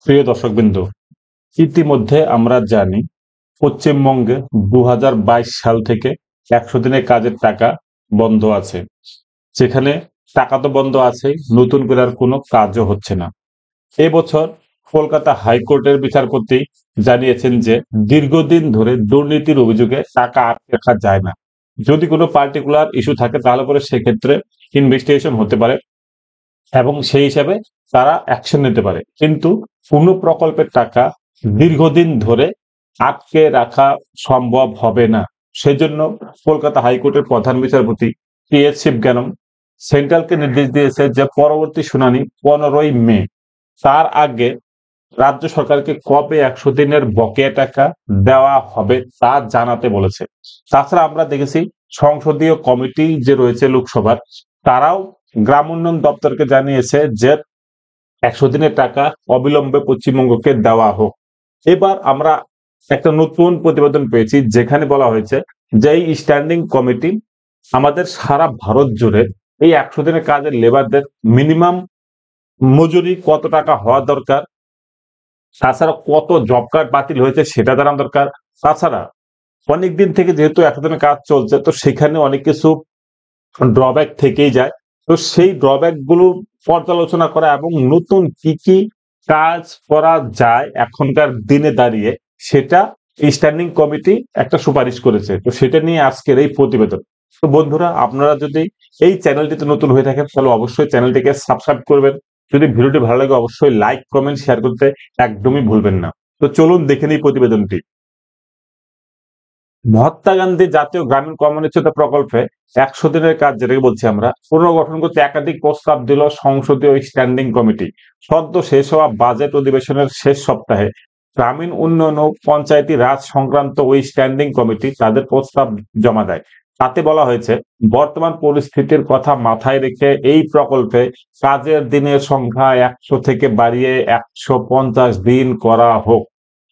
প্রিয় দর্শকবৃন্দ, ইতিমধ্যে আমরা জানি পশ্চিমবঙ্গে ২০২২ সাল থেকে ১০০ দিনের কাজের টাকা বন্ধ আছে। যেখানে টাকা তো বন্ধ আছেই, নতুন করে আর কোনো কাজও হচ্ছে না। এবছর কলকাতা হাইকোর্টের বিচারপতি জানিয়েছেন যে দীর্ঘদিন ধরে দুর্নীতির অভিযোগে টাকা আটকে রাখা যায় না। যদি কোনো পার্টিকুলার ইস্যু থাকে তাহলে পরে সেক্ষেত্রে ইনভেস্টিগেশন হতে পারে এবং সেই হিসাবে তারা অ্যাকশন নিতে পারে। কিন্তু কোনো প্রকল্পের টাকা দীর্ঘদিন ধরে আটকে রাখা সম্ভব হবে না। সেজন্য কলকাতা হাইকোর্টের প্রধান বিচারপতি টি.এস. শিবজ্ঞানম সেন্ট্রালকে নির্দেশ দিয়েছে যে পরবর্তী শুনানি ১৫ই মে। তার আগে রাজ্য সরকারকে কবে ১০০ দিনের বকেয়া টাকা দেওয়া হবে তা জানাতে বলেছে। তাছাড়া আমরা দেখেছি সংসদীয় কমিটি যে রয়েছে লোকসভার, তারাও গ্রাম উন্নয়ন দপ্তরকে জানিয়েছে যে ১০০ দিনের টাকা অবিলম্বে পশ্চিমবঙ্গকে দেওয়া হোক। এবার আমরা একটা নতুন প্রতিবেদন পেয়েছি যেখানে বলা হয়েছে যে এই স্ট্যান্ডিং কমিটি আমাদের সারা ভারত জুড়ে এই ১০০ দিনের কাজের লেবারদের মিনিমাম মজুরি কত টাকা হওয়া দরকার, তাছাড়া কত জব কার্ড বাতিল হয়েছে সেটা জানা দরকার। তাছাড়া অনেকদিন থেকে যেহেতু ১০০ দিনের কাজ চলছে, তো সেখানে অনেক কিছু ড্রব্যাক থেকেই যায়। তো সেই ড্রব্যাক গুলো পর্যালোচনা করা এবং নতুন কি কি কাজ করা যায় এখনকার দিনে দাঁড়িয়ে, সেটা স্ট্যান্ডিং কমিটি একটা সুপারিশ করেছে। তো সেটা নিয়ে আজকের এই প্রতিবেদন। তো বন্ধুরা, আপনারা যদি এই চ্যানেলটিতে নতুন হয়ে থাকেন তাহলে অবশ্যই চ্যানেলটিকে সাবস্ক্রাইব করবেন। যদি ভিডিওটি ভালো লাগে অবশ্যই লাইক কমেন্ট শেয়ার করতে একদমই ভুলবেন না। তো চলুন দেখে নিই প্রতিবেদনটি। মহাত্মা গান্ধী জাতীয় গ্রামীণ কর্মনিশ্চয়তা প্রকল্পে ১০০ দিনের কাজ যেটাকে বলছি আমরা পুনর্গঠন করতে একাধিক প্রস্তাব দিল সংসদীয় স্ট্যান্ডিং কমিটি। সদ্য শেষ হওয়া বাজেট অধিবেশনের শেষ সপ্তাহে গ্রামীণ উন্নয়ন ও পঞ্চায়েতি রাজ সংক্রান্ত ওই স্ট্যান্ডিং কমিটি তাদের প্রস্তাব জমা দেয়। তাতে বলা হয়েছে বর্তমান পরিস্থিতির কথা মাথায় রেখে এই প্রকল্পে কাজের দিনের সংখ্যা ১০০ থেকে বাড়িয়ে ১৫০ দিন করা হোক।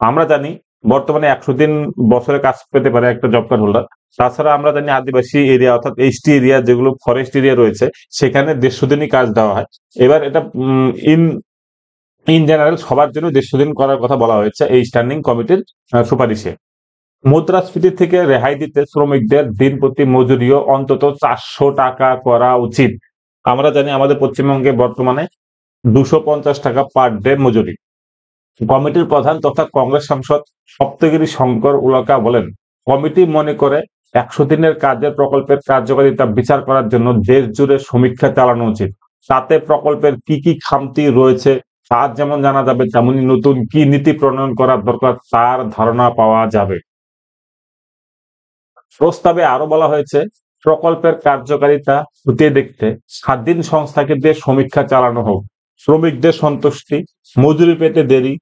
আমরা জানি বর্তমানে ১০০ দিন বছরে কাজ পেতে পারে একটা জব কার্ড হোল্ডার। তাছাড়া আমরা জানি আদিবাসী এরিয়া অর্থাৎ এসটি এরিয়া যেগুলো ফরেস্ট এরিয়া রয়েছে সেখানে ১৫০ দিনই কাজ দেওয়া হয়। এবার এটা ইন ইন জেনারেল সবার জন্য ১৫০ দিন করার কথা বলা হয়েছে এই স্ট্যান্ডিং কমিটির সুপারিশে। মুদ্রাস্ফীতি থেকে রেহাই দিতে শ্রমিকদের দিন প্রতি মজুরিও অন্তত ৪০০ টাকা করা উচিত। আমরা জানি আমাদের পশ্চিমবঙ্গে বর্তমানে ২৫০ টাকা পার ডে মজুরি। কমিটির প্রধান তথা কংগ্রেস সাংসদ সপ্তগিরি শঙ্কর উলাকা বলেন, কমিটি মনে করে ১০০ দিনের কাজের প্রকল্পের কার্যকারিতা বিচার করার জন্য দেশ জুড়ে সমীক্ষা চালানো উচিত। তাতে প্রকল্পের কি কি খামতি রয়েছে তা যেমন জানা যাবে, তেমনি নতুন কি নীতি প্রণয়ন করার দরকার তার ধারণা পাওয়া যাবে। প্রস্তাবে আরো বলা হয়েছে প্রকল্পের কার্যকারিতা খতিয়ে দেখতে স্বাধীন সংস্থাকে দিয়ে সমীক্ষা চালানো হোক। শ্রমিকদের সন্তুষ্টি, মজুরি পেতে দেরি,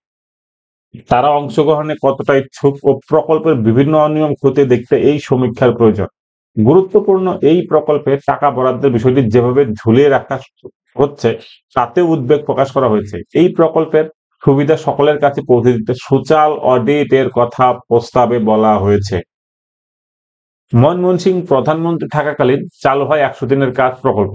তারা অংশগ্রহণে কতটা ইচ্ছুক ও প্রকল্পের বিভিন্ন অনিয়ম খতিয়ে দেখতে এই সমীক্ষার প্রয়োজন। গুরুত্বপূর্ণ এই প্রকল্পে টাকা বরাদ্দের বিষয়টি যেভাবে ঝুলিয়ে রাখা হচ্ছে তাতে উদ্বেগ প্রকাশ করা হয়েছে। এই প্রকল্পের সুবিধা সকলের কাছে পৌঁছে দিতে সোশ্যাল অডিটের কথা প্রস্তাবে বলা হয়েছে। মনমোহন সিং প্রধানমন্ত্রী থাকাকালীন চালু হয় ১০০ দিনের কাজ প্রকল্প।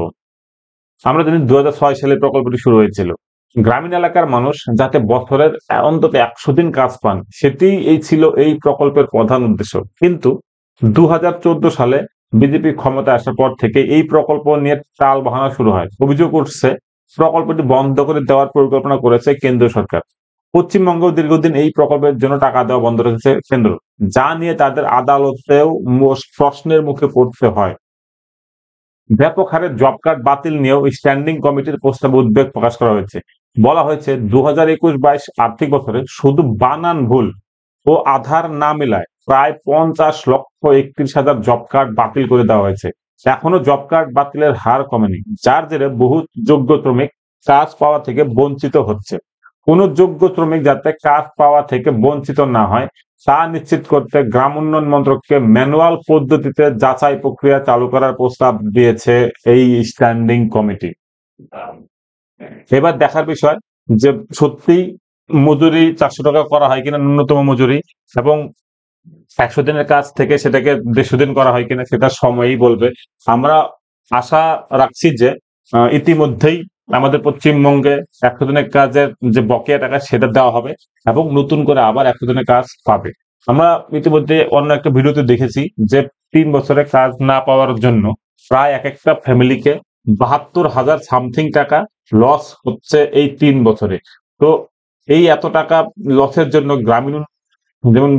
আমরা জানি ২০০৬ সালে প্রকল্পটি শুরু হয়েছিল। গ্রামীণ এলাকার মানুষ যাতে বছরের অন্তত ১০০ দিন কাজ পান, সেটি ছিল এই প্রকল্পের প্রধান উদ্দেশ্য। কিন্তু ২০১৪ সালে বিজেপি ক্ষমতায় আসার পর থেকে এই প্রকল্প নিয়ে টালবাহানা শুরু হয়। অভিযোগ উঠছে প্রকল্পটি বন্ধ করে দেওয়ার পরিকল্পনা করেছে কেন্দ্রীয় সরকার। পশ্চিমবঙ্গেও দীর্ঘদিন এই প্রকল্পের জন্য টাকা দেওয়া বন্ধ রেখেছে কেন্দ্র, যা নিয়ে তাদের আদালতেও প্রশ্নের মুখে পড়তে হয়। ব্যাপক হারে জব কার্ড বাতিল নিয়েও স্ট্যান্ডিং কমিটির প্রস্তাবে উদ্বেগ প্রকাশ করা হয়েছে। বলা হয়েছে ২০২১-২২ আর্থিক বছরে শুধু বানান ভুল ও আধার না মেলায় প্রায় ৫০,৩১,০০০ জব কার্ড বাতিল করে দেওয়া হয়েছে। এখনো জব কার্ড বাতিলের হার কমেনি, যার জেরে বহু যোগ্য শ্রমিক কাজ পাওয়া থেকে বঞ্চিত হচ্ছে। কোন যোগ্য শ্রমিক যাতে কাজ পাওয়া থেকে বঞ্চিত না হয় তা নিশ্চিত করতে গ্রাম উন্নয়ন মন্ত্রককে ম্যানুয়াল পদ্ধতিতে যাচাই প্রক্রিয়া চালু করার প্রস্তাব দিয়েছে এই স্ট্যান্ডিং কমিটি। এবার দেখার বিষয় যে সত্যি মজুরি ৪০০ টাকা করা হয় কিনা ন্যূনতম মজুরি, এবং ১০০ দিনের কাজ থেকে সেটাকে ১৫০ দিন করা হয় কিনা সেটা সময়ই বলবে। আমরা আশা রাখছি যে ইতিমধ্যেই আমাদের পশ্চিমবঙ্গে 100 দিনের কাজের যে বকেয়া টাকা সেটা দেওয়া হবে এবং নতুন করে আবার 100 দিনের কাজ পাবে। আমরা ইতিমধ্যে অন্য একটা ভিডিওতে দেখেছি যে 3 বছরে কাজ না পাওয়ার জন্য প্রায় এক একটা ফ্যামিলিকে 72,000 সামথিং টাকা লস হচ্ছে এই 3 বছরে। তো এই এত টাকা লসের জন্য গ্রামীণ যেমন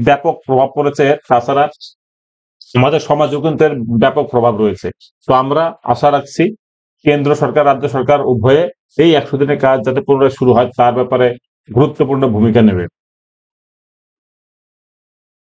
ব্যাপক প্রভাব পড়েছে, তাছাড়া আমাদের সমাজেও কিন্তু এর ব্যাপক প্রভাব রয়েছে। তো আমরা আশা রাখছি কেন্দ্র সরকার রাজ্য সরকার উভয়ে এই 100 দিনের কাজ যাতে পুনরায় শুরু হয় তার ব্যাপারে গুরুত্বপূর্ণ ভূমিকা নেবে।